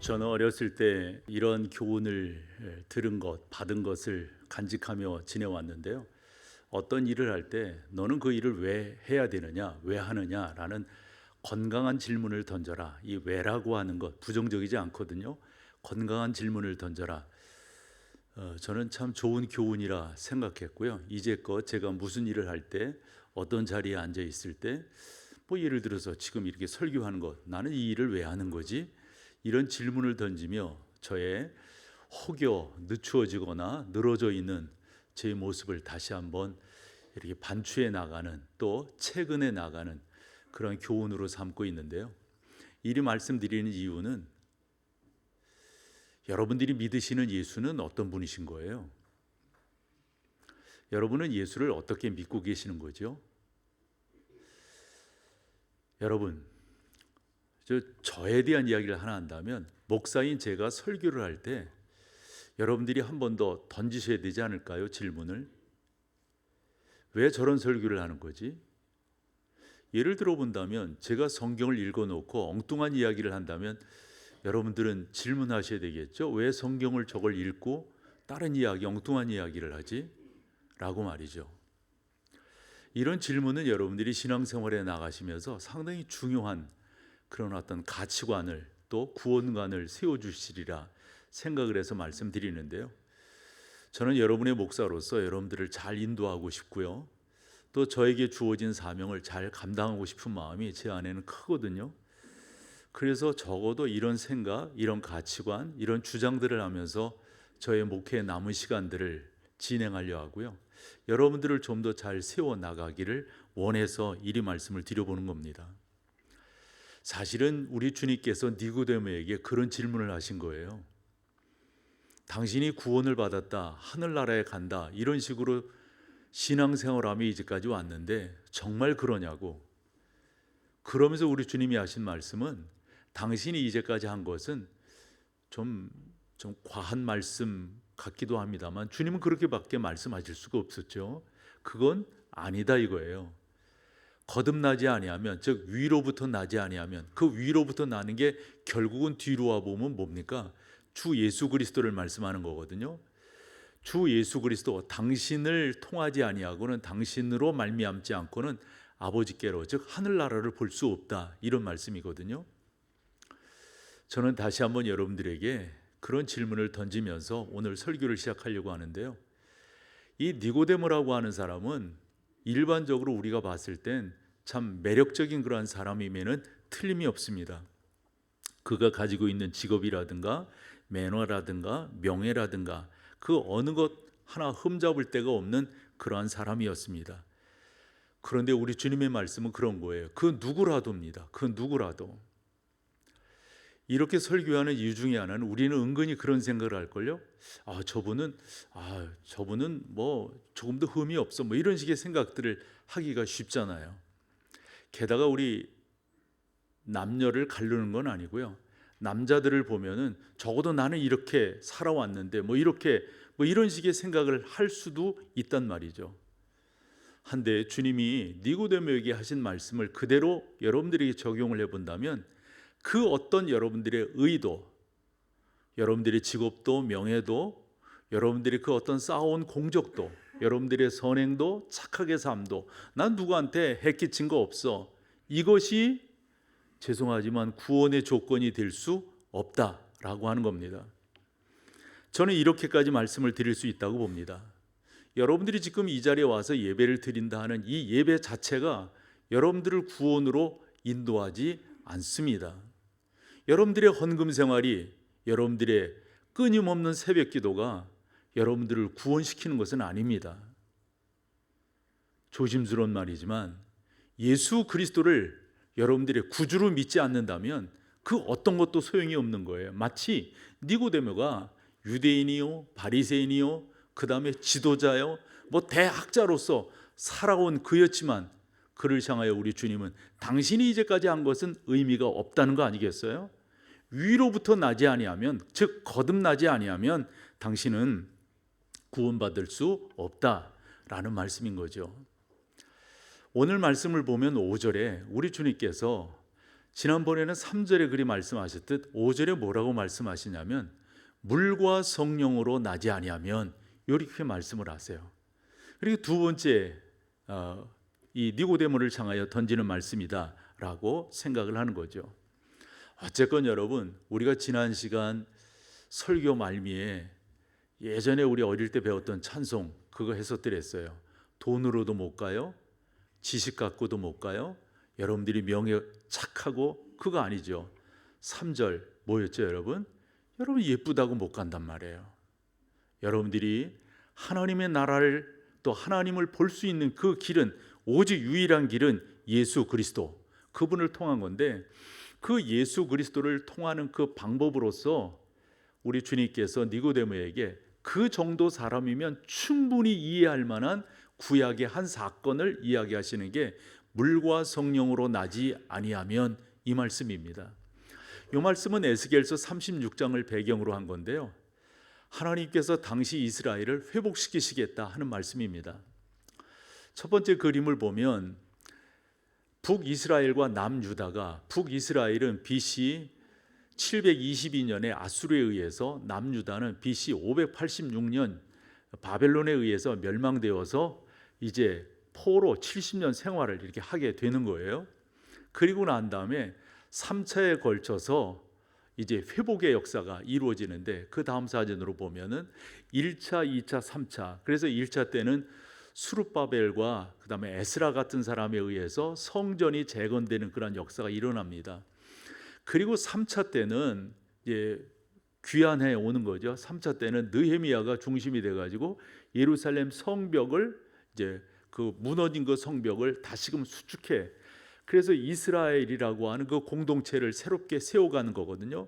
저는 어렸을 때 이런 교훈을 들은 것, 받은 것을 간직하며 지내왔는데요. 어떤 일을 할 때 너는 그 일을 왜 해야 되느냐, 왜 하느냐라는 건강한 질문을 던져라. 이 왜라고 하는 것 부정적이지 않거든요. 건강한 질문을 던져라. 저는 참 좋은 교훈이라 생각했고요. 이제껏 제가 무슨 일을 할 때, 어떤 자리에 앉아 있을 때, 뭐 예를 들어서 지금 이렇게 설교하는 것, 나는 이 일을 왜 하는 거지? 이런 질문을 던지며 저의 혹여 늦추어지거나 늘어져 있는 제 모습을 다시 한번 이렇게 반추해 나가는, 또 최근에 나가는 그런 교훈으로 삼고 있는데요. 이리 말씀드리는 이유는 여러분들이 믿으시는 예수는 어떤 분이신 거예요? 여러분은 예수를 어떻게 믿고 계시는 거죠? 여러분, 저에 대한 이야기를 하나 한다면, 목사인 제가 설교를 할 때 여러분들이 한 번 더 던지셔야 되지 않을까요? 질문을. 왜 저런 설교를 하는 거지? 예를 들어 본다면, 제가 성경을 읽어놓고 엉뚱한 이야기를 한다면 여러분들은 질문하셔야 되겠죠. 왜 성경을 저걸 읽고 다른 이야기, 엉뚱한 이야기를 하지? 라고 말이죠. 이런 질문은 여러분들이 신앙생활에 나가시면서 상당히 중요한 그런 어떤 가치관을, 또 구원관을 세워주시리라 생각을 해서 말씀드리는데요. 저는 여러분의 목사로서 여러분들을 잘 인도하고 싶고요, 또 저에게 주어진 사명을 잘 감당하고 싶은 마음이 제 안에는 크거든요. 그래서 적어도 이런 생각, 이런 가치관, 이런 주장들을 하면서 저의 목회의 남은 시간들을 진행하려 하고요, 여러분들을 좀 더 잘 세워나가기를 원해서 이리 말씀을 드려보는 겁니다. 사실은 우리 주님께서 니고데모에게 그런 질문을 하신 거예요. 당신이 구원을 받았다, 하늘나라에 간다, 이런 식으로 신앙생활하며 이제까지 왔는데 정말 그러냐고. 그러면서 우리 주님이 하신 말씀은, 당신이 이제까지 한 것은 좀 과한 말씀 같기도 합니다만 주님은 그렇게밖에 말씀하실 수가 없었죠. 그건 아니다 이거예요. 거듭나지 아니하면, 즉 위로부터 나지 아니하면, 그 위로부터 나는 게 결국은 뒤로 와 보면 뭡니까? 주 예수 그리스도를 말씀하는 거거든요. 주 예수 그리스도, 당신을 통하지 아니하고는, 당신으로 말미암지 않고는 아버지께로, 즉 하늘나라를 볼 수 없다, 이런 말씀이거든요. 저는 다시 한번 여러분들에게 그런 질문을 던지면서 오늘 설교를 시작하려고 하는데요. 이 니고데모라고 하는 사람은 일반적으로 우리가 봤을 땐 참 매력적인 그러한 사람이면은 틀림이 없습니다. 그가 가지고 있는 직업이라든가 매너라든가 명예라든가 그 어느 것 하나 흠잡을 데가 없는 그러한 사람이었습니다. 그런데 우리 주님의 말씀은 그런 거예요. 그 누구라도입니다. 그 누구라도. 이렇게 설교하는 이유 중에 하나는, 우리는 은근히 그런 생각을 할걸요. 저분은 뭐 조금 더 흠이 없어, 뭐 이런 식의 생각들을 하기가 쉽잖아요. 게다가 우리 남녀를 가르는 건 아니고요, 남자들을 보면은 적어도 나는 이렇게 살아왔는데 뭐 이렇게 뭐 이런 식의 생각을 할 수도 있단 말이죠. 한데 주님이 니고데모에게 하신 말씀을 그대로 여러분들에게 적용을 해본다면, 그 어떤 여러분들의 의도, 여러분들의 직업도 명예도, 여러분들이 그 어떤 쌓아온 공적도, 여러분들의 선행도, 착하게 삶도, 난 누구한테 해끼친 거 없어, 이것이 죄송하지만 구원의 조건이 될 수 없다라고 하는 겁니다. 저는 이렇게까지 말씀을 드릴 수 있다고 봅니다. 여러분들이 지금 이 자리에 와서 예배를 드린다 하는 이 예배 자체가 여러분들을 구원으로 인도하지 않습니다. 여러분들의 헌금 생활이, 여러분들의 끊임없는 새벽 기도가 여러분들을 구원시키는 것은 아닙니다. 조심스러운 말이지만 예수 그리스도를 여러분들의 구주로 믿지 않는다면 그 어떤 것도 소용이 없는 거예요. 마치 니고데모가 유대인이요, 바리새인이요, 그 다음에 지도자요, 뭐 대학자로서 살아온 그였지만, 그를 향하여 우리 주님은 당신이 이제까지 한 것은 의미가 없다는 거 아니겠어요? 위로부터 나지 아니하면, 즉 거듭나지 아니하면 당신은 구원받을 수 없다라는 말씀인 거죠. 오늘 말씀을 보면 5절에 우리 주님께서 지난번에는 3절에 그리 말씀하셨듯 5절에 뭐라고 말씀하시냐면 물과 성령으로 나지 아니하면 이렇게 말씀을 하세요. 그리고 두 번째 이 니고데모를 향하여 던지는 말씀이다 라고 생각을 하는 거죠. 어쨌건 여러분, 우리가 지난 시간 설교 말미에 예전에 우리 어릴 때 배웠던 찬송 그거 해석드렸어요. 돈으로도 못 가요, 지식 갖고도 못 가요, 여러분들이 명예 착하고, 그거 아니죠. 3절 뭐였죠 여러분? 여러분 예쁘다고 못 간단 말이에요. 여러분들이 하나님의 나라를 또 하나님을 볼 수 있는 그 길은 오직 유일한 길은 예수 그리스도, 그분을 통한 건데, 그 예수 그리스도를 통하는 그 방법으로서 우리 주님께서 니고데모에게 그 정도 사람이면 충분히 이해할 만한 구약의 한 사건을 이야기하시는 게 물과 성령으로 나지 아니하면 이 말씀입니다. 이 말씀은 에스겔서 36장을 배경으로 한 건데요, 하나님께서 당시 이스라엘을 회복시키시겠다 하는 말씀입니다. 첫 번째 그림을 보면 북이스라엘과 남유다가, 북이스라엘은 BC 722년에 아수르에 의해서, 남유다는 BC 586년 바벨론에 의해서 멸망되어서 이제 포로 70년 생활을 이렇게 하게 되는 거예요. 그리고 난 다음에 3차에 걸쳐서 이제 회복의 역사가 이루어지는데, 그 다음 사진으로 보면은 1차, 2차, 3차. 그래서 1차 때는 수룹바벨과 그 다음에 에스라 같은 사람에 의해서 성전이 재건되는 그런 역사가 일어납니다. 그리고 3차 때는 이제 귀환해 오는 거죠. 3차 때는 느헤미야가 중심이 돼가지고 예루살렘 성벽을 이제 그 무너진 그 성벽을 다시금 수축해, 그래서 이스라엘이라고 하는 그 공동체를 새롭게 세워가는 거거든요.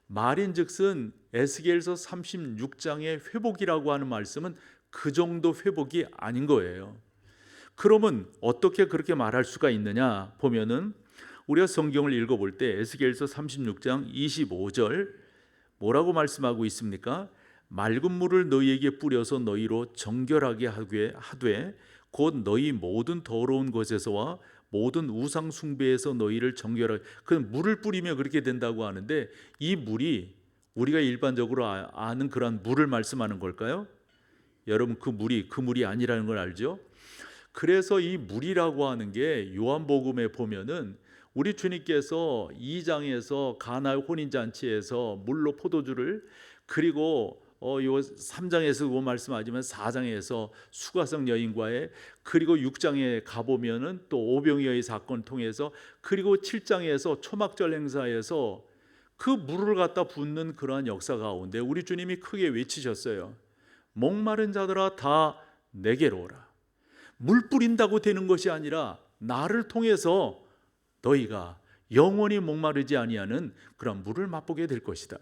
말인즉슨 에스겔서 36장의 회복이라고 하는 말씀은 그 정도 회복이 아닌 거예요. 그러면 어떻게 그렇게 말할 수가 있느냐 보면은, 우리가 성경을 읽어볼 때 에스겔서 36장 25절 뭐라고 말씀하고 있습니까? 맑은 물을 너희에게 뿌려서 너희로 정결하게 하되 곧 너희 모든 더러운 것에서와 모든 우상 숭배에서 너희를 정결하게. 그 물을 뿌리면 그렇게 된다고 하는데, 이 물이 우리가 일반적으로 아는 그런 물을 말씀하는 걸까요? 여러분 그 물이 아니라는 걸 알죠? 그래서 이 물이라고 하는 게 요한복음에 보면은 우리 주님께서 2장에서 가나의 혼인잔치에서 물로 포도주를, 그리고 요 3장에서 말씀하지만 4장에서 수가성 여인과의, 그리고 6장에 가보면은 또 오병이어의 사건 통해서, 그리고 7장에서 초막절 행사에서 그 물을 갖다 붓는 그러한 역사 가운데 우리 주님이 크게 외치셨어요. 목마른 자들아 다 내게로 오라. 물 뿌린다고 되는 것이 아니라 나를 통해서 너희가 영원히 목마르지 아니하는 그런 물을 맛보게 될 것이다.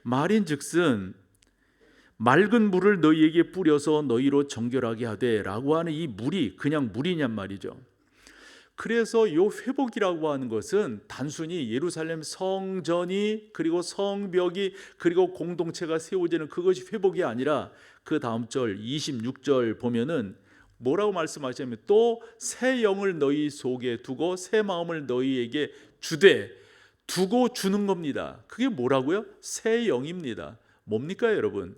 말인즉슨 맑은 물을 너희에게 뿌려서 너희로 정결하게 하되 라고 하는 이 물이 그냥 물이냔 말이죠. 그래서 이 회복이라고 하는 것은 단순히 예루살렘 성전이, 그리고 성벽이, 그리고 공동체가 세워지는 그것이 회복이 아니라, 그 다음 절 26절 보면은 뭐라고 말씀하시냐면 또 새 영을 너희 속에 두고 새 마음을 너희에게 주되, 두고 주는 겁니다. 그게 뭐라고요? 새 영입니다. 뭡니까 여러분?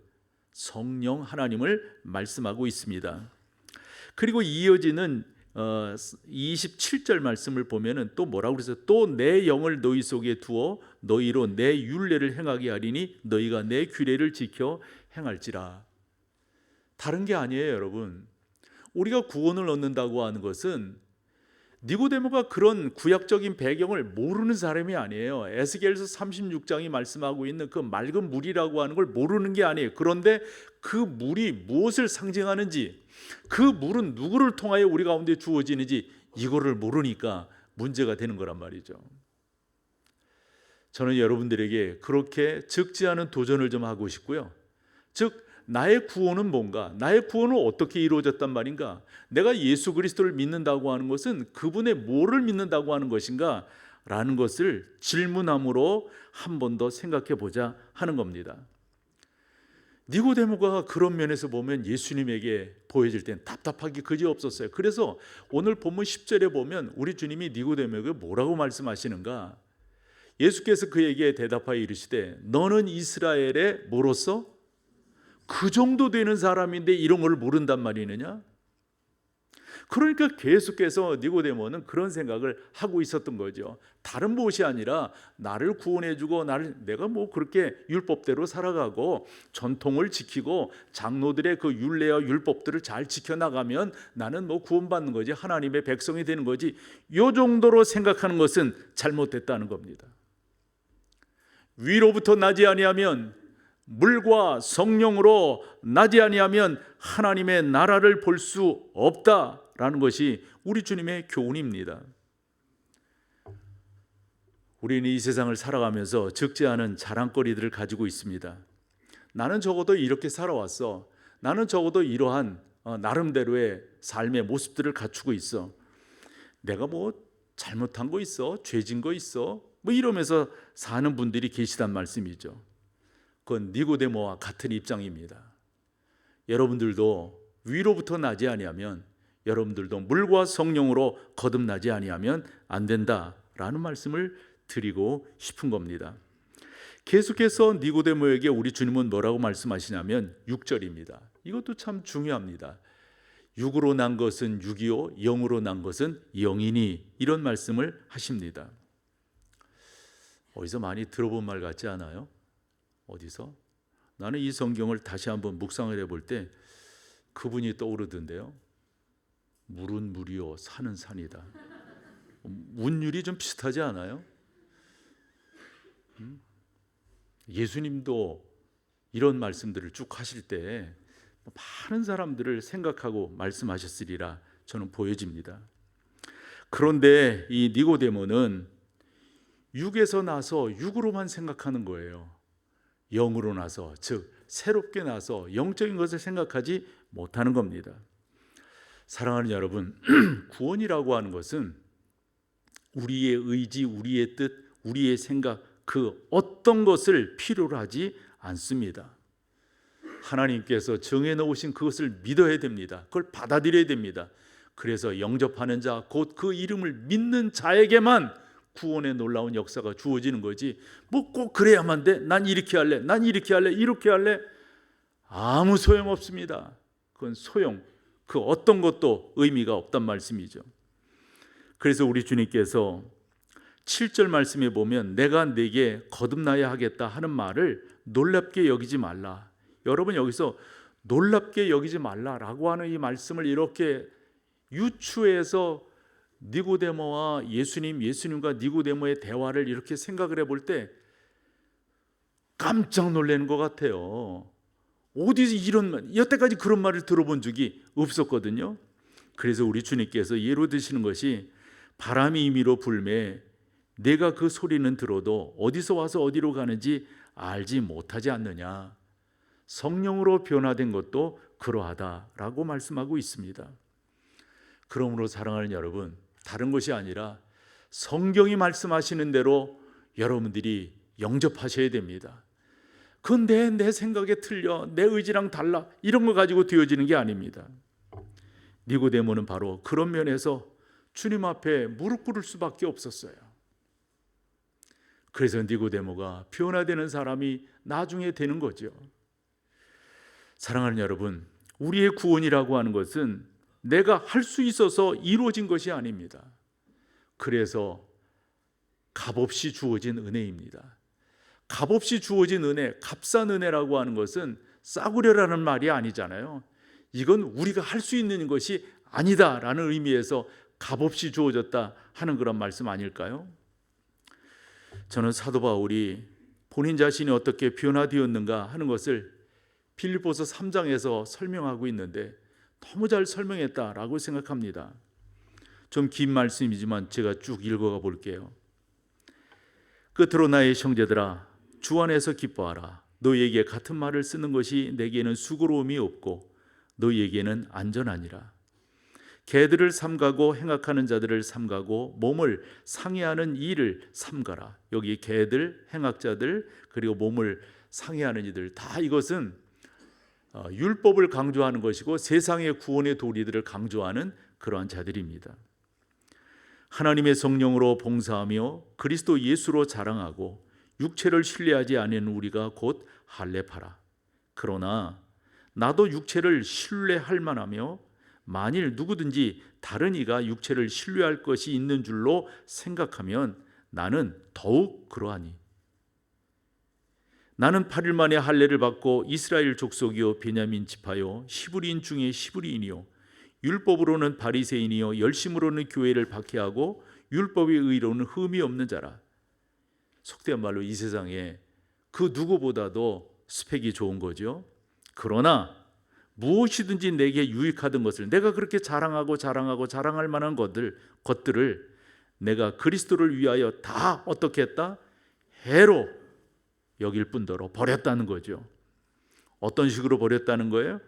성령 하나님을 말씀하고 있습니다. 그리고 이어지는 27절 말씀을 보면은 또 뭐라고 그랬어요? 또 내 영을 너희 속에 두어 너희로 내 율례를 행하게 하리니 너희가 내 규례를 지켜 행할지라. 다른 게 아니에요 여러분. 우리가 구원을 얻는다고 하는 것은 니고데모가 그런 구약적인 배경을 모르는 사람이 아니에요. 에스겔서 36장이 말씀하고 있는 그 맑은 물이라고 하는 걸 모르는 게 아니에요. 그런데 그 물이 무엇을 상징하는지, 그 물은 누구를 통하여 우리 가운데 주어지는지 이거를 모르니까 문제가 되는 거란 말이죠. 저는 여러분들에게 그렇게 적지 않은 도전을 좀 하고 싶고요. 즉 나의 구원은 뭔가, 나의 구원은 어떻게 이루어졌단 말인가, 내가 예수 그리스도를 믿는다고 하는 것은 그분의 뭐를 믿는다고 하는 것인가 라는 것을 질문함으로 한 번 더 생각해 보자 하는 겁니다. 니고데모가 그런 면에서 보면 예수님에게 보여질 땐 답답하기 그지없었어요. 그래서 오늘 본문 10절에 보면 우리 주님이 니고데모에게 뭐라고 말씀하시는가? 예수께서 그에게 대답하여 이르시되 너는 이스라엘의 뭐로서? 그 정도 되는 사람인데 이런 걸 모른단 말이느냐? 그러니까 계속해서 니고데모는 그런 생각을 하고 있었던 거죠. 다른 무엇이 아니라 나를 구원해주고 내가 뭐 그렇게 율법대로 살아가고 전통을 지키고 장로들의 그 율례와 율법들을 잘 지켜나가면 나는 뭐 구원받는 거지, 하나님의 백성이 되는 거지, 이 정도로 생각하는 것은 잘못됐다는 겁니다. 위로부터 나지 아니하면, 물과 성령으로 나지 아니하면 하나님의 나라를 볼 수 없다라는 것이 우리 주님의 교훈입니다. 우리는 이 세상을 살아가면서 적지 않은 자랑거리들을 가지고 있습니다. 나는 적어도 이렇게 살아왔어. 나는 적어도 이러한 나름대로의 삶의 모습들을 갖추고 있어. 내가 뭐 잘못한 거 있어? 죄진 거 있어? 뭐 이러면서 사는 분들이 계시단 말씀이죠. 그건 니고데모와 같은 입장입니다. 여러분들도 위로부터 나지 아니하면, 여러분들도 물과 성령으로 거듭나지 아니하면 안 된다라는 말씀을 드리고 싶은 겁니다. 계속해서 니고데모에게 우리 주님은 뭐라고 말씀하시냐면 6절입니다. 이것도 참 중요합니다. 육으로 난 것은 육이요 영으로 난 것은 영이니, 이런 말씀을 하십니다. 어디서 많이 들어본 말 같지 않아요? 어디서? 나는 이 성경을 다시 한번 묵상을 해볼 때 그분이 떠오르던데요. 물은 물이요 산은 산이다. 운율이 좀 비슷하지 않아요? 예수님도 이런 말씀들을 쭉 하실 때 많은 사람들을 생각하고 말씀하셨으리라 저는 보여집니다. 그런데 이 니고데모는 육에서 나서 육으로만 생각하는 거예요. 영으로 나서, 즉 새롭게 나서 영적인 것을 생각하지 못하는 겁니다. 사랑하는 여러분, 구원이라고 하는 것은 우리의 의지, 우리의 뜻, 우리의 생각, 그 어떤 것을 필요로 하지 않습니다. 하나님께서 정해 놓으신 그것을 믿어야 됩니다. 그걸 받아들여야 됩니다. 그래서 영접하는 자, 곧 그 이름을 믿는 자에게만 구원의 놀라운 역사가 주어지는 거지, 뭐 꼭 그래야만 돼, 난 이렇게 할래, 난 이렇게 할래, 이렇게 할래, 아무 소용없습니다. 그건 그 어떤 것도 의미가 없단 말씀이죠. 그래서 우리 주님께서 7절 말씀에 보면 내가 네게 거듭나야 하겠다 하는 말을 놀랍게 여기지 말라. 여러분, 여기서 놀랍게 여기지 말라라고 하는 이 말씀을 이렇게 유추해서 니고데모와 예수님과 니고데모의 대화를 이렇게 생각을 해볼 때 깜짝 놀라는 것 같아요. 어디서 이런 말, 여태까지 그런 말을 들어본 적이 없었거든요. 그래서 우리 주님께서 예로 드시는 것이 바람이 임의로 불매 내가 그 소리는 들어도 어디서 와서 어디로 가는지 알지 못하지 않느냐. 성령으로 변화된 것도 그러하다라고 말씀하고 있습니다. 그러므로 사랑하는 여러분, 다른 것이 아니라 성경이 말씀하시는 대로 여러분들이 영접하셔야 됩니다. 그건 내 생각에 틀려, 내 의지랑 달라, 이런 거 가지고 되어지는 게 아닙니다. 니고데모는 바로 그런 면에서 주님 앞에 무릎 꿇을 수밖에 없었어요. 그래서 니고데모가 변화되는 사람이 나중에 되는 거죠. 사랑하는 여러분, 우리의 구원이라고 하는 것은 내가 할 수 있어서 이루어진 것이 아닙니다. 그래서 값없이 주어진 은혜입니다. 값없이 주어진 은혜, 값싼 은혜라고 하는 것은 싸구려라는 말이 아니잖아요. 이건 우리가 할 수 있는 것이 아니다라는 의미에서 값없이 주어졌다 하는 그런 말씀 아닐까요? 저는 사도 바울이 본인 자신이 어떻게 변화되었는가 하는 것을 빌립보서 3장에서 설명하고 있는데 너무 잘 설명했다라고 생각합니다. 좀 긴 말씀이지만 제가 쭉 읽어가 볼게요. 끝으로 나의 형제들아, 주 안에서 기뻐하라. 너희에게 같은 말을 쓰는 것이 내게는 수고로움이 없고 너희에게는 안전하니라. 개들을 삼가고 행악하는 자들을 삼가고 몸을 상해하는 이를 삼가라. 여기 개들, 행악자들, 그리고 몸을 상해하는 이들, 다 이것은 율법을 강조하는 것이고 세상의 구원의 도리들을 강조하는 그러한 자들입니다. 하나님의 성령으로 봉사하며 그리스도 예수로 자랑하고 육체를 신뢰하지 않는 우리가 곧 할례파라. 그러나 나도 육체를 신뢰할 만하며 만일 누구든지 다른 이가 육체를 신뢰할 것이 있는 줄로 생각하면 나는 더욱 그러하니. 나는 8일 만에 할례를 받고 이스라엘 족속이요 베냐민 지파요 히브리인 중에 히브리인이요 율법으로는 바리새인이요 열심으로는 교회를 박해하고 율법의 의로는 흠이 없는 자라. 속된 말로 이 세상에 그 누구보다도 스펙이 좋은 거죠. 그러나 무엇이든지 내게 유익하던 것을, 내가 그렇게 자랑할 만한 것들을 내가 그리스도를 위하여 다 어떻게 했다? 해로 여길 뿐더러 버렸다는 거죠. 어떤 식으로 버렸다는 거예요?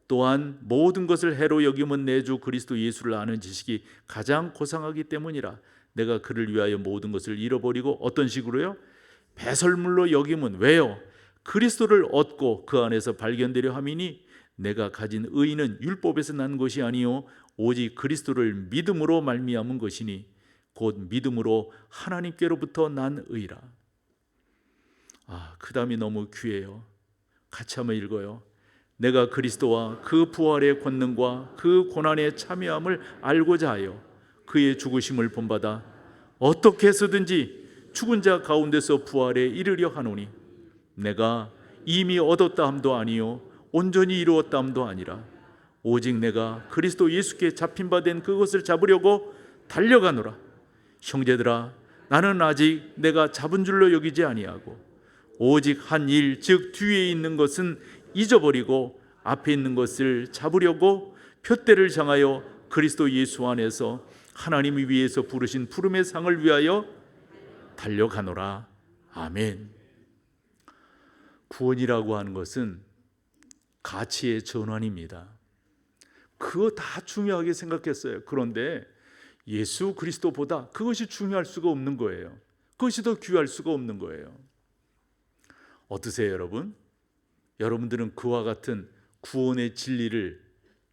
또한 모든 것을 해로 여기면 내 주 그리스도 예수를 아는 지식이 가장 고상하기 때문이라. 내가 그를 위하여 모든 것을 잃어버리고 어떤 식으로요? 배설물로 여기면, 왜요? 그리스도를 얻고 그 안에서 발견되려 함이니 내가 가진 의는 율법에서 난 것이 아니요 오직 그리스도를 믿음으로 말미암은 것이니 곧 믿음으로 하나님께로부터 난 의라. 그 다음이 너무 귀해요. 같이 한번 읽어요. 내가 그리스도와 그 부활의 권능과 그 고난의 참여함을 알고자 하여 그의 죽으심을 본받아 어떻게 해서든지 죽은 자 가운데서 부활에 이르려 하노니 내가 이미 얻었다 함도 아니요 온전히 이루었다 함도 아니라 오직 내가 그리스도 예수께 잡힌 바 된 그것을 잡으려고 달려가노라. 형제들아, 나는 아직 내가 잡은 줄로 여기지 아니하고 오직 한 일, 즉 뒤에 있는 것은 잊어버리고 앞에 있는 것을 잡으려고 표대를 향하여 그리스도 예수 안에서 하나님이 위에서 부르신 부름의 상을 위하여 달려가노라. 아멘. 구원이라고 하는 것은 가치의 전환입니다. 그거 다 중요하게 생각했어요. 그런데 예수 그리스도보다 그것이 중요할 수가 없는 거예요. 그것이 더 귀할 수가 없는 거예요. 어떠세요, 여러분? 여러분들은 그와 같은 구원의 진리를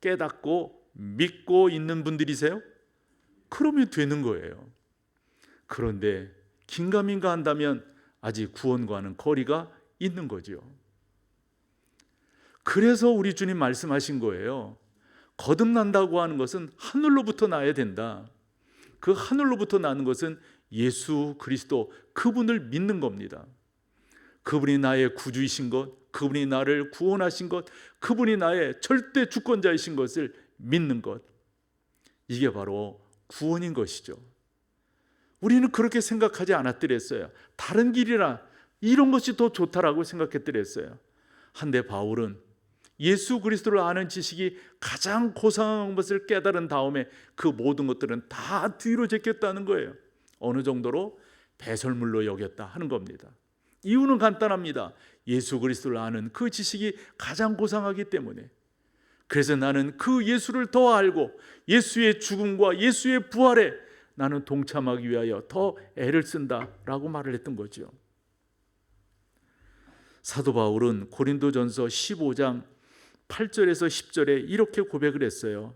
깨닫고 믿고 있는 분들이세요? 그러면 되는 거예요. 그런데 긴가민가 한다면 아직 구원과는 거리가 있는 거죠. 그래서 우리 주님 말씀하신 거예요. 거듭난다고 하는 것은 하늘로부터 나야 된다. 그 하늘로부터 나는 것은 예수 그리스도, 그분을 믿는 겁니다. 그분이 나의 구주이신 것, 그분이 나를 구원하신 것, 그분이 나의 절대 주권자이신 것을 믿는 것, 이게 바로 구원인 것이죠. 우리는 그렇게 생각하지 않았더랬어요. 다른 길이라 이런 것이 더 좋다라고 생각했더랬어요. 한데 바울은 예수 그리스도를 아는 지식이 가장 고상한 것을 깨달은 다음에 그 모든 것들은 다 뒤로 제꼈다는 거예요. 어느 정도로? 배설물로 여겼다 하는 겁니다. 이유는 간단합니다. 예수 그리스도를 아는 그 지식이 가장 고상하기 때문에. 그래서 나는 그 예수를 더 알고 예수의 죽음과 예수의 부활에 나는 동참하기 위하여 더 애를 쓴다라고 말을 했던 거죠. 사도 바울은 고린도전서 15장 8절에서 10절에 이렇게 고백을 했어요.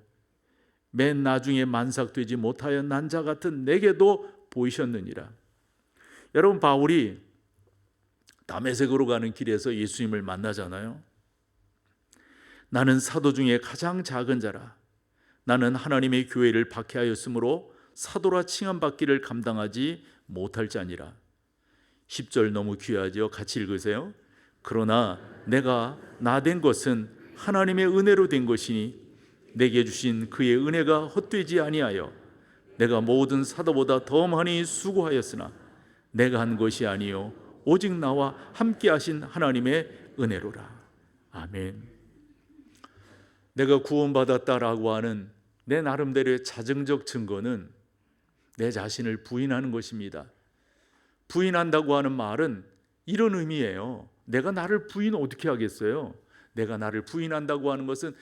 맨 나중에 만삭되지 못하여 난 자 같은 내게도 보이셨느니라. 여러분, 바울이 다메섹으로 가는 길에서 예수님을 만나잖아요. 나는 사도 중에 가장 작은 자라. 나는 하나님의 교회를 박해하였으므로 사도라 칭함받기를 감당하지 못할 자니라. 10절 너무 귀하죠? 같이 읽으세요. 그러나 내가 나된 것은 하나님의 은혜로 된 것이니 내게 주신 그의 은혜가 헛되지 아니하여 내가 모든 사도보다 더 많이 수고하였으나 내가 한 것이 아니요 오직 나와 함께 하신 하나님의 은혜로라. 아멘. 내가 구원받았다라고 하는 내 나름대로의 자증적 증거는 내 자신을 부인하는 것입니다. 부인한다고 하는 말은 이런 의미예요. 내가 나를 부인 어떻게 하겠어요? 내가 나를 부인한다고 하는 것은,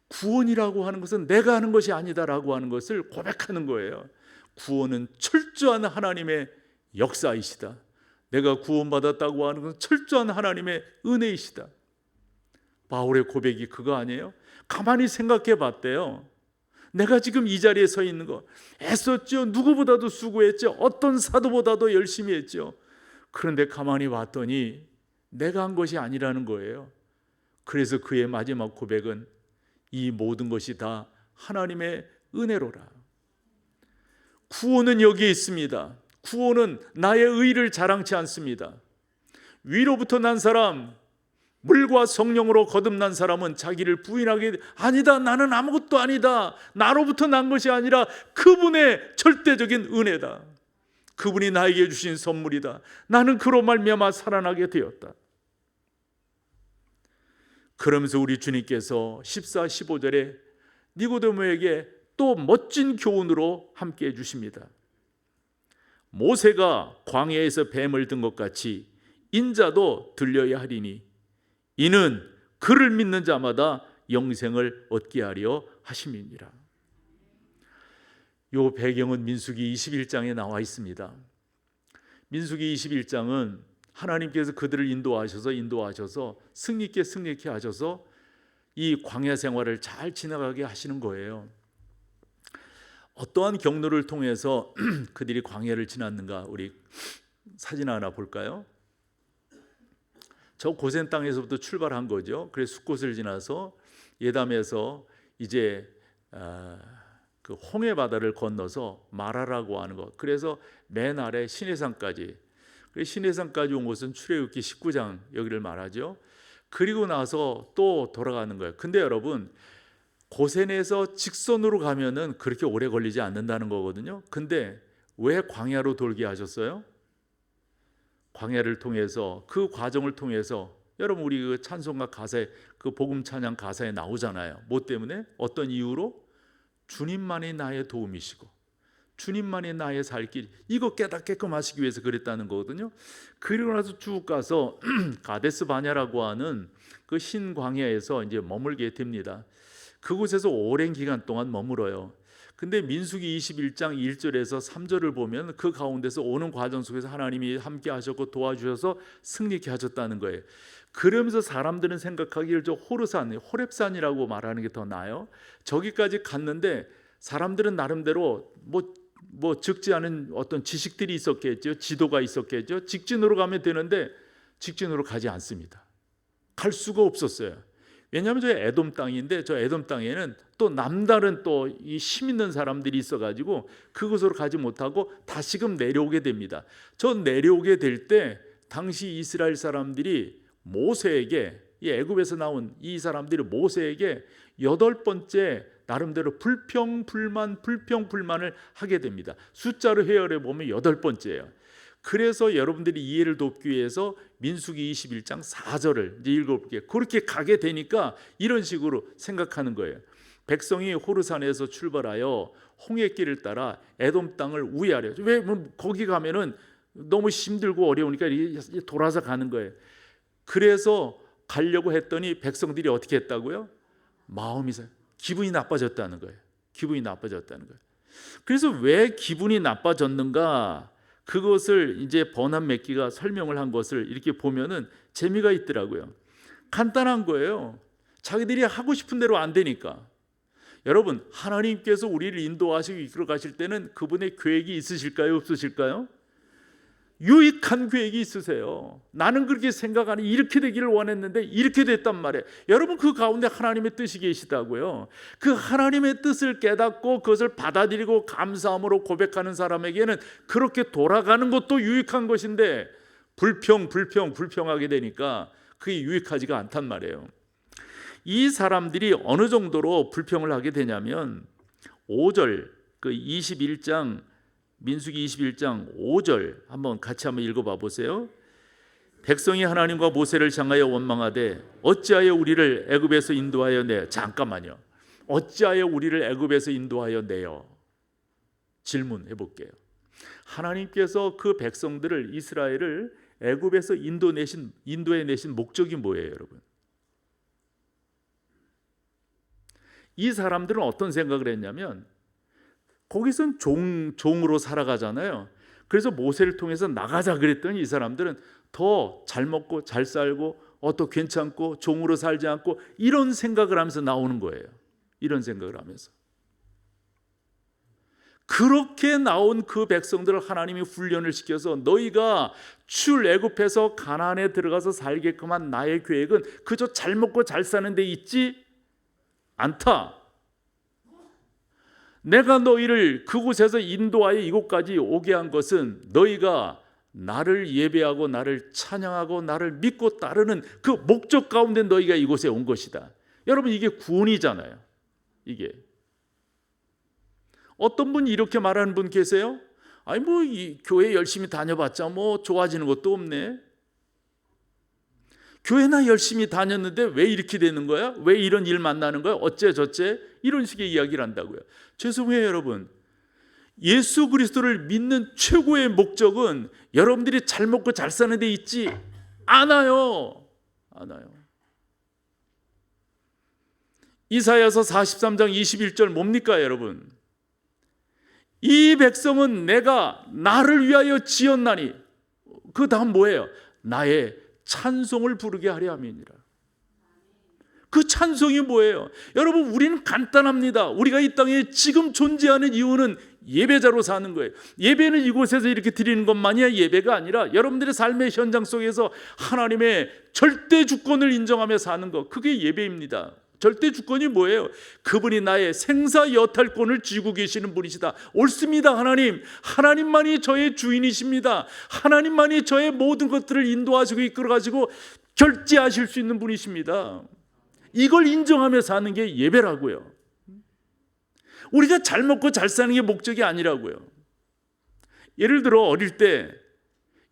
구원이라고 하는 것은 내가 하는 것이 아니다라고 하는 것을 고백하는 거예요. 구원은 철저한 하나님의 역사이시다. 내가 구원받았다고 하는 것은 철저한 하나님의 은혜이시다. 바울의 고백이 그거 아니에요? 가만히 생각해 봤대요. 내가 지금 이 자리에 서 있는 거 애썼죠. 누구보다도 수고했죠. 어떤 사도보다도 열심히 했죠. 그런데 가만히 봤더니 내가 한 것이 아니라는 거예요. 그래서 그의 마지막 고백은 이 모든 것이 다 하나님의 은혜로라. 구원은 여기에 있습니다. 구원은 나의 의를 자랑치 않습니다. 위로부터 난 사람, 물과 성령으로 거듭난 사람은 자기를 부인하게, 아니다, 나는 아무것도 아니다, 나로부터 난 것이 아니라 그분의 절대적인 은혜다. 그분이 나에게 주신 선물이다. 나는 그로 말미암아 살아나게 되었다. 그러면서 우리 주님께서 14, 15절에 니고데모에게 또 멋진 교훈으로 함께 해주십니다. 모세가 광야에서 뱀을 든 것 같이 인자도 들려야 하리니 이는 그를 믿는 자마다 영생을 얻게 하려 하심이니라. 이 배경은 민수기 21장에 나와 있습니다. 민수기 21장은 하나님께서 그들을 인도하셔서 승리케 하셔서 이 광야 생활을 잘 지나가게 하시는 거예요. 어떠한 경로를 통해서 그들이 광야를 지났는가, 우리 사진 하나 볼까요? 저 고센 땅에서부터 출발한 거죠. 그래서 숫곳을 지나서 예담에서 이제 그 홍해 바다를 건너서 마라라고 하는 것. 그래서 맨 아래 시내산까지. 시내산까지 온 곳은 출애굽기 19장 여기를 말하죠. 그리고 나서 또 돌아가는 거예요. 근데 여러분, 고센에서 직선으로 가면은 그렇게 오래 걸리지 않는다는 거거든요. 근데 왜 광야로 돌게 하셨어요? 광야를 통해서, 그 과정을 통해서, 여러분 우리 그 찬송가 가사에, 그 복음 찬양 가사에 나오잖아요. 뭐 때문에? 어떤 이유로? 주님만이 나의 도움이시고 주님만이 나의 살 길, 이거 깨닫게끔 하시기 위해서 그랬다는 거거든요. 그리고 나서 쭉 가서 가데스 바냐라고 하는 그 신광야에서 이제 머물게 됩니다. 그곳에서 오랜 기간 동안 머물어요. 근데 민수기 21장 1절에서 3절을 보면 그 가운데서 오는 과정 속에서 하나님이 함께 하셨고 도와주셔서 승리케 하셨다는 거예요. 그러면서 사람들은 생각하기를 저 호르산, 호렙산이라고 말하는 게 더 나아요. 저기까지 갔는데 사람들은 나름대로 뭐 적지 않은 어떤 지식들이 있었겠죠. 지도가 있었겠죠. 직진으로 가면 되는데 직진으로 가지 않습니다. 갈 수가 없었어요. 왜냐하면 저 에돔 땅인데, 저 에돔 땅에는 또 남다른 또 이 힘 있는 사람들이 있어가지고 그곳으로 가지 못하고 다시금 내려오게 됩니다. 저 내려오게 될 때 당시 이스라엘 사람들이 모세에게, 이 애굽에서 나온 이 사람들이 모세에게 8번째 나름대로 불평불만을 하게 됩니다. 숫자로 헤아려 보면 8번째예요. 그래서 여러분들이 이해를 돕기 위해서 민수기 21장 4절을 이제 읽어볼게요. 그렇게 가게 되니까 이런 식으로 생각하는 거예요. 백성이 호르산에서 출발하여 홍해길을 따라 에돔 땅을 우회하려. 왜? 거기 가면은 너무 힘들고 어려우니까 돌아서 가는 거예요. 그래서 가려고 했더니 백성들이 어떻게 했다고요? 기분이 나빠졌다는 거예요. 기분이 나빠졌다는 거예요. 그래서 왜 기분이 나빠졌는가? 그것을 이제 버남 맥기가 설명을 한 것을 이렇게 보면은 재미가 있더라고요. 간단한 거예요. 자기들이 하고 싶은 대로 안 되니까. 여러분, 하나님께서 우리를 인도하시고 이끌어 가실 때는 그분의 계획이 있으실까요? 없으실까요? 유익한 계획이 있으세요. 나는 그렇게 생각하는, 이렇게 되기를 원했는데 이렇게 됐단 말이에요. 여러분, 그 가운데 하나님의 뜻이 계시다고요. 그 하나님의 뜻을 깨닫고 그것을 받아들이고 감사함으로 고백하는 사람에게는 그렇게 돌아가는 것도 유익한 것인데 불평하게 되니까 그게 유익하지가 않단 말이에요. 이 사람들이 어느 정도로 불평을 하게 되냐면 5절, 그 21장 민수기 21장 5절 한번 같이 한번 읽어봐 보세요. 백성이 하나님과 모세를 향하여 원망하되 어찌하여 우리를 애굽에서 인도하여 내어. 잠깐만요. 어찌하여 우리를 애굽에서 인도하여 내어. 질문해 볼게요. 하나님께서 그 백성들을, 이스라엘을 애굽에서 인도해 내신 목적이 뭐예요, 여러분? 이 사람들은 어떤 생각을 했냐면 거기선 종으로 살아가잖아요. 그래서 모세를 통해서 나가자 그랬더니 이 사람들은 더 잘 먹고 잘 살고 또 괜찮고 종으로 살지 않고 이런 생각을 하면서 나오는 거예요. 이런 생각을 하면서. 그렇게 나온 그 백성들을 하나님이 훈련을 시켜서 너희가 출애굽해서 가나안에 들어가서 살게끔 한 나의 계획은 그저 잘 먹고 잘 사는 데 있지 않다. 내가 너희를 그곳에서 인도하여 이곳까지 오게 한 것은 너희가 나를 예배하고 나를 찬양하고 나를 믿고 따르는 그 목적 가운데 너희가 이곳에 온 것이다. 여러분, 이게 구원이잖아요. 이게 어떤 분이 이렇게 말하는 분 계세요? 아니 뭐 이 교회 열심히 다녀봤자 뭐 좋아지는 것도 없네. 교회나 열심히 다녔는데 왜 이렇게 되는 거야? 왜 이런 일 만나는 거야? 어째 저째? 이런 식의 이야기를 한다고요. 죄송해요 여러분. 예수 그리스도를 믿는 최고의 목적은 여러분들이 잘 먹고 잘 사는 데 있지 않아요. 이사야서 43장 21절 뭡니까 여러분? 이 백성은 내가 나를 위하여 지었나니, 그 다음 뭐예요? 나의 찬송을 부르게 하려 함이니라. 그 찬송이 뭐예요? 여러분, 우리는 간단합니다. 우리가 이 땅에 지금 존재하는 이유는 예배자로 사는 거예요. 예배는 이곳에서 이렇게 드리는 것만이 예배가 아니라 여러분들의 삶의 현장 속에서 하나님의 절대 주권을 인정하며 사는 것, 그게 예배입니다. 절대 주권이 뭐예요? 그분이 나의 생사 여탈권을 쥐고 계시는 분이시다. 옳습니다. 하나님만이 저의 주인이십니다. 하나님만이 저의 모든 것들을 인도하시고 이끌어가시고 결제하실 수 있는 분이십니다. 이걸 인정하며 사는 게 예배라고요. 우리가 잘 먹고 잘 사는 게 목적이 아니라고요. 예를 들어 어릴 때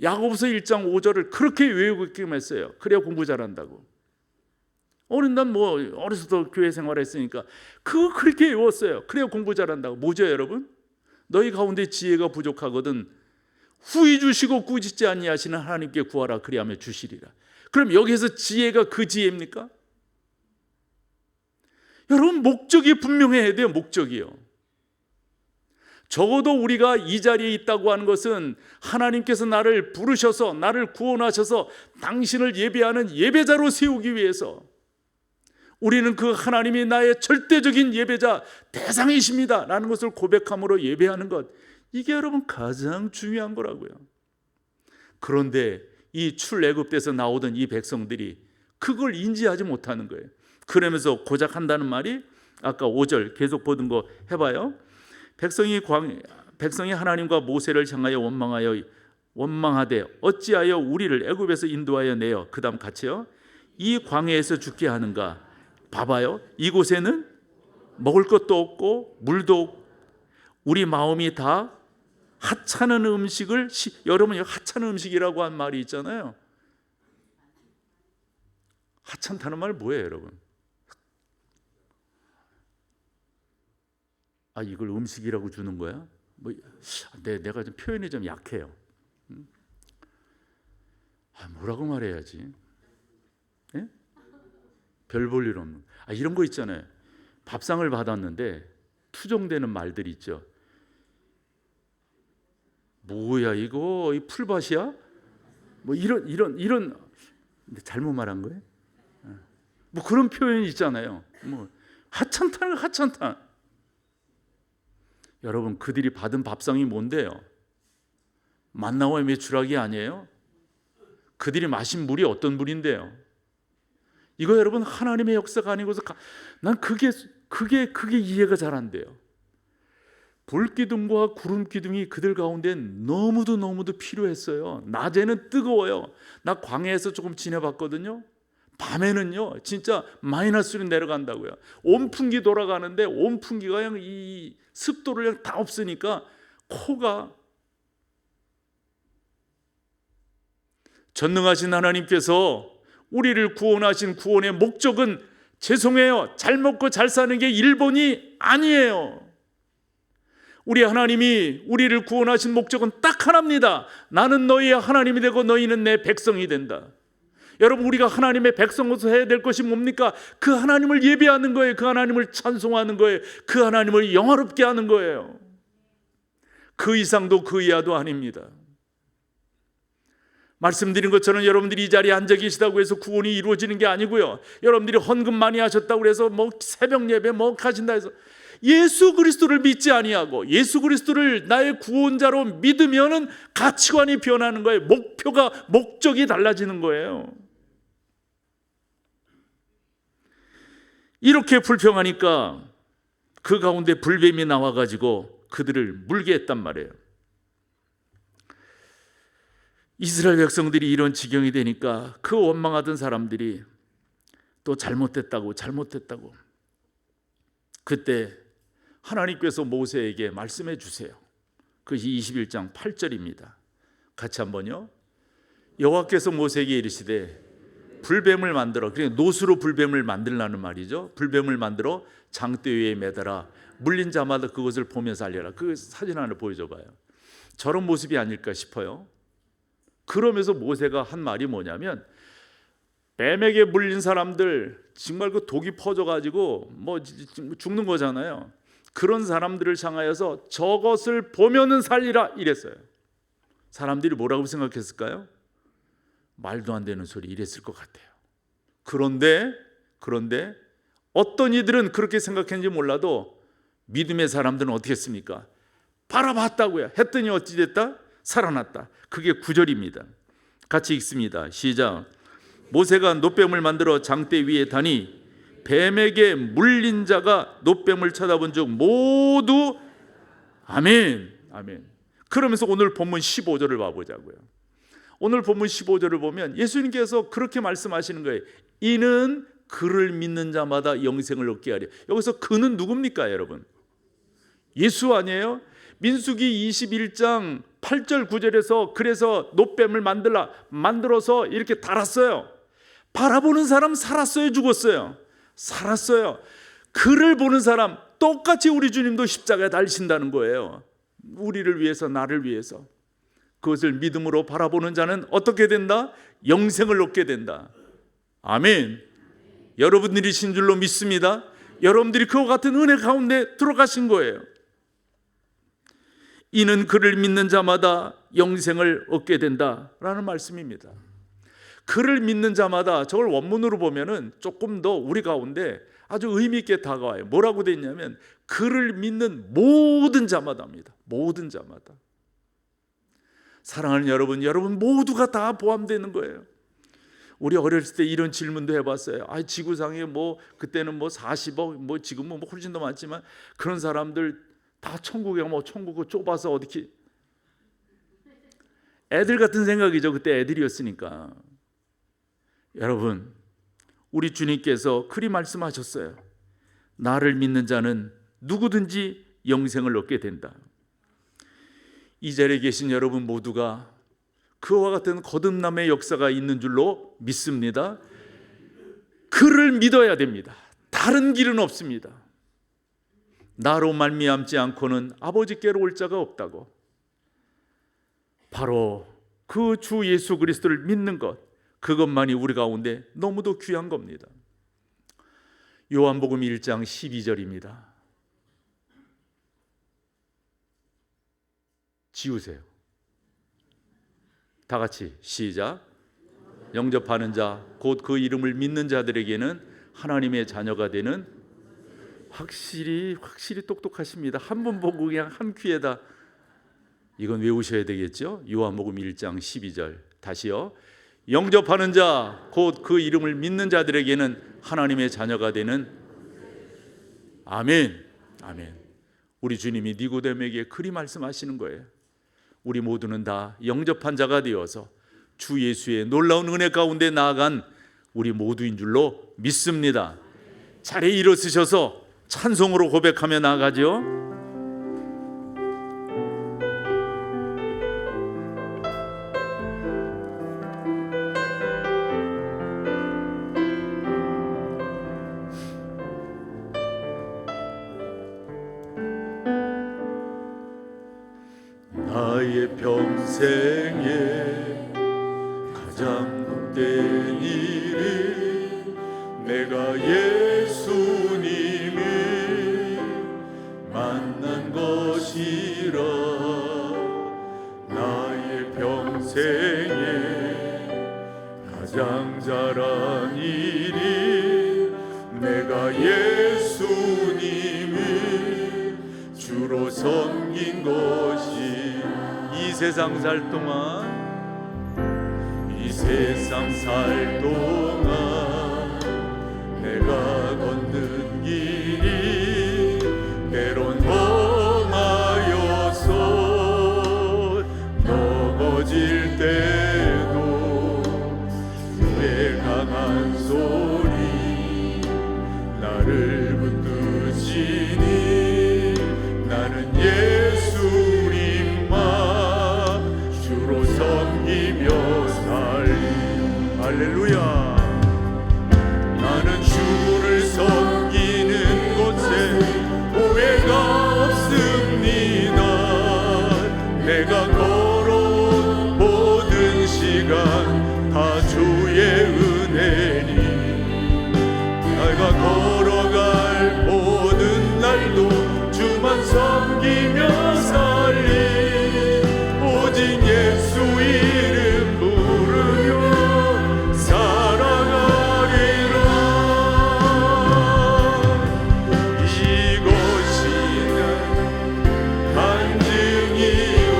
야고보서 1장 5절을 그렇게 외우고 있기만 했어요. 그래야 공부 잘한다고. 난 뭐 어려서부터 교회 생활했으니까 그거 그렇게 외웠어요. 그래야 공부 잘한다고. 뭐죠 여러분? 너희 가운데 지혜가 부족하거든 후히 주시고 꾸짖지 아니하시는 하나님께 구하라 그리하면 주시리라. 그럼 여기서 지혜가 그 지혜입니까? 여러분, 목적이 분명해야 돼요. 목적이요. 적어도 우리가 이 자리에 있다고 하는 것은 하나님께서 나를 부르셔서 나를 구원하셔서 당신을 예배하는 예배자로 세우기 위해서, 우리는 그 하나님이 나의 절대적인 예배자 대상이십니다 라는 것을 고백함으로 예배하는 것, 이게 여러분 가장 중요한 거라고요. 그런데 이 출애굽에서 나오던 이 백성들이 그걸 인지하지 못하는 거예요. 그러면서 고작 한다는 말이 아까 5절 계속 보던 거 해봐요. 백성이 하나님과 모세를 향하여 원망하되 어찌하여 우리를 애굽에서 인도하여 내어, 그 다음 같이요, 이 광야에서 죽게 하는가. 봐봐요. 이곳에는 먹을 것도 없고 물도 없고 우리 마음이 다 하찮은 음식을, 여러분 하찮은 음식이라고 한 말이 있잖아요. 하찮다는 말 뭐예요 여러분? 이걸 음식이라고 주는 거야? 내가 좀 표현이 좀 약해요. 뭐라고 말해야지? 네? 별 볼 일 없는. 이런 거 있잖아요. 밥상을 받았는데 투정되는 말들이 있죠. 뭐야 이거? 이 풀밭이야? 뭐 이런 잘못 말한 거예요? 뭐 그런 표현이 있잖아요. 뭐 하찮다는 하찮다. 여러분, 그들이 받은 밥상이 뭔데요? 만나와 메추라기 아니에요? 그들이 마신 물이 어떤 물인데요? 이거 여러분 하나님의 역사가 아니고서 난 그게 이해가 잘 안 돼요. 불기둥과 구름기둥이 그들 가운데 너무도 필요했어요. 낮에는 뜨거워요. 나 광야에서 조금 지내봤거든요. 밤에는요 진짜 마이너스로 내려간다고요. 온풍기 돌아가는데 온풍기가 그냥 이 습도를 그냥 다 없으니까 코가, 전능하신 하나님께서 우리를 구원하신 구원의 목적은, 죄송해요, 잘 먹고 잘 사는 게 일본이 아니에요. 우리 하나님이 우리를 구원하신 목적은 딱 하나입니다. 나는 너희의 하나님이 되고 너희는 내 백성이 된다. 여러분, 우리가 하나님의 백성으로서 해야 될 것이 뭡니까? 그 하나님을 예배하는 거예요. 그 하나님을 찬송하는 거예요. 그 하나님을 영화롭게 하는 거예요. 그 이상도 그 이하도 아닙니다. 말씀드린 것처럼 여러분들이 이 자리에 앉아 계시다고 해서 구원이 이루어지는 게 아니고요. 여러분들이 헌금 많이 하셨다고 해서 뭐 새벽 예배 뭐 가신다 해서 예수 그리스도를 믿지 아니하고 예수 그리스도를 나의 구원자로 믿으면은 가치관이 변하는 거예요. 목적이 달라지는 거예요. 이렇게 불평하니까 그 가운데 불뱀이 나와가지고 그들을 물게 했단 말이에요. 이스라엘 백성들이 이런 지경이 되니까 그 원망하던 사람들이 또 잘못됐다고 그때 하나님께서 모세에게 말씀해 주세요. 그것이 21장 8절입니다. 같이 한번요. 여호와께서 모세에게 이르시되 불뱀을 만들어, 그러니까 노수로 불뱀을 만들라는 말이죠. 불뱀을 만들어 장대 위에 매달아 물린 자마다 그것을 보면서 알려라. 그 사진 하나 보여줘봐요. 저런 모습이 아닐까 싶어요. 그러면서 모세가 한 말이 뭐냐면 뱀에게 물린 사람들 정말 그 독이 퍼져가지고 뭐 죽는 거잖아요. 그런 사람들을 향하여서 저것을 보면은 살리라 이랬어요. 사람들이 뭐라고 생각했을까요? 말도 안 되는 소리 이랬을 것 같아요. 그런데 어떤 이들은 그렇게 생각했는지 몰라도 믿음의 사람들은 어떻게 했습니까? 바라봤다고요. 했더니 어찌 됐다? 살아났다. 그게 9절입니다. 같이 읽습니다. 시작. 모세가 놋뱀을 만들어 장대 위에 다니 뱀에게 물린 자가 놋뱀을 쳐다본 즉 모두 아멘. 그러면서 오늘 본문 15절을 봐보자고요. 오늘 본문 15절을 보면 예수님께서 그렇게 말씀하시는 거예요. 이는 그를 믿는 자마다 영생을 얻게 하리. 여기서 그는 누굽니까 여러분? 예수 아니에요? 민수기 21장 8절 9절에서 그래서 놋뱀을 만들어서 이렇게 달았어요. 바라보는 사람 살았어요, 죽었어요? 살았어요. 그를 보는 사람 똑같이 우리 주님도 십자가에 달리신다는 거예요. 우리를 위해서, 나를 위해서. 그것을 믿음으로 바라보는 자는 어떻게 된다? 영생을 얻게 된다. 아멘. 여러분들이신 줄로 믿습니다. 여러분들이 그와 같은 은혜 가운데 들어가신 거예요. 이는 그를 믿는 자마다 영생을 얻게 된다라는 말씀입니다. 그를 믿는 자마다, 저걸 원문으로 보면은 조금 더 우리 가운데 아주 의미 있게 다가와요. 뭐라고 되어 있냐면 그를 믿는 모든 자마다입니다. 모든 자마다. 사랑하는 여러분 모두가 다 포함되는 거예요. 우리 어렸을 때 이런 질문도 해봤어요. 지구상에 뭐 그때는 뭐 40억, 뭐 지금은 뭐 훨씬 더 많지만 그런 사람들 다 천국에 가면 천국을 좁아서 어떻게, 애들 같은 생각이죠. 그때 애들이었으니까. 여러분, 우리 주님께서 그리 말씀하셨어요. 나를 믿는 자는 누구든지 영생을 얻게 된다. 이 자리에 계신 여러분 모두가 그와 같은 거듭남의 역사가 있는 줄로 믿습니다. 그를 믿어야 됩니다. 다른 길은 없습니다. 나로 말미암지 않고는 아버지께로 올 자가 없다고. 바로 그 주 예수 그리스도를 믿는 것, 그것만이 우리 가운데 너무도 귀한 겁니다. 요한복음 1장 12절입니다. 지우세요. 다 같이 시작. 영접하는 자, 곧 그 이름을 믿는 자들에게는 하나님의 자녀가 되는, 확실히 똑똑하십니다. 한 번 보고 그냥 한 귀에다 이건 외우셔야 되겠죠. 요한복음 1장 12절 다시요. 영접하는 자, 곧 그 이름을 믿는 자들에게는 하나님의 자녀가 되는. 아멘. 우리 주님이 니고데모에게 그리 말씀하시는 거예요. 우리 모두는 다 영접한 자가 되어서 주 예수의 놀라운 은혜 가운데 나아간 우리 모두인 줄로 믿습니다. 자리에 일어서셔서 찬송으로 고백하며 나아가죠. 나의 평생에 가장 복된 일은 내가 예수님을 만난 것이라. 나의 평생에 일이 내가 예수님을 주로 섬긴 것이 이 세상 살 동안 이 세상 살 동안 내가 걷는 길이 때론 험하여서 넘어질 때도 주의 강한 소리 나를 붙드시니 나는 예수님만 주로 섬기며 살리 할렐루야. 나는 주를 섬기는 곳에 오해가 없습니다. 내가 걸어온 모든 시간 다 주의 은혜니 내가 걸어갈 모든 날도 주만 섬기며 살리 오직 예수 이름 부르며 살아가리라. 이것이 난 간증이요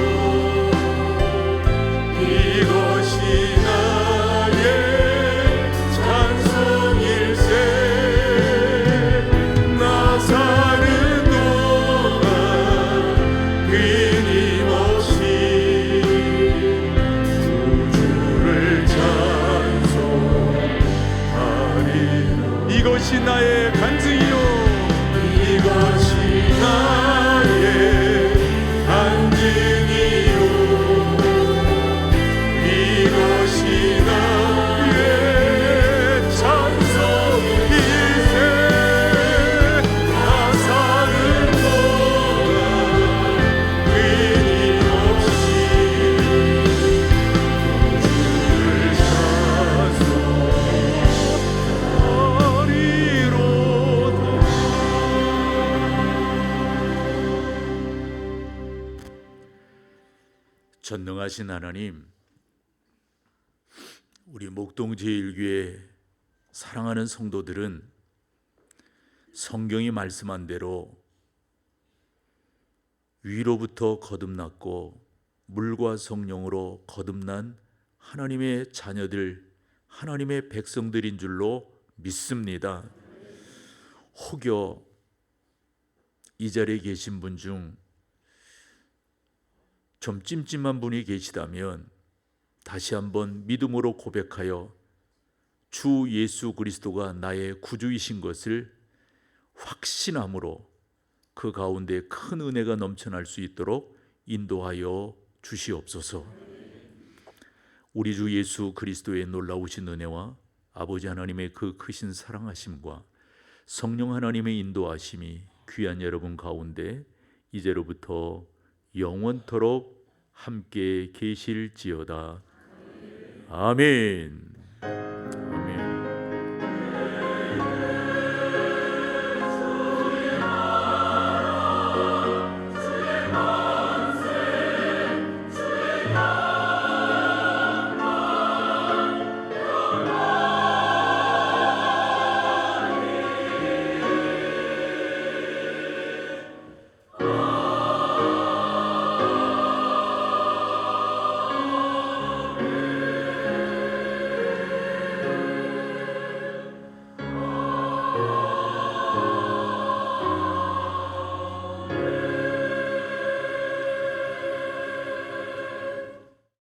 이것이 나의 찬송일세. 나 사는 동안 끊임없이 주를 찬송하리라. 이것이 나의 간증이요 이것이 나의 간증이요 이것이 나의 찬송일세. 나 사는 동안 끊임없이 주를 찬송하리로다. 전능하신 하나님, 우리 목동제일교회 사랑하는 성도들은 성경이 말씀한 대로 위로부터 거듭났고 물과 성령으로 거듭난 하나님의 자녀들, 하나님의 백성들인 줄로 믿습니다. 혹여 이 자리에 계신 분 중 좀 찜찜한 분이 계시다면 다시 한번 믿음으로 고백하여 주 예수 그리스도가 나의 구주이신 것을 확신함으로 그 가운데 큰 은혜가 넘쳐날 수 있도록 인도하여 주시옵소서. 우리 주 예수 그리스도의 놀라우신 은혜와 아버지 하나님의 그 크신 사랑하심과 성령 하나님의 인도하심이 귀한 여러분 가운데 이제로부터 영원토록 함께 계실지어다. 아멘.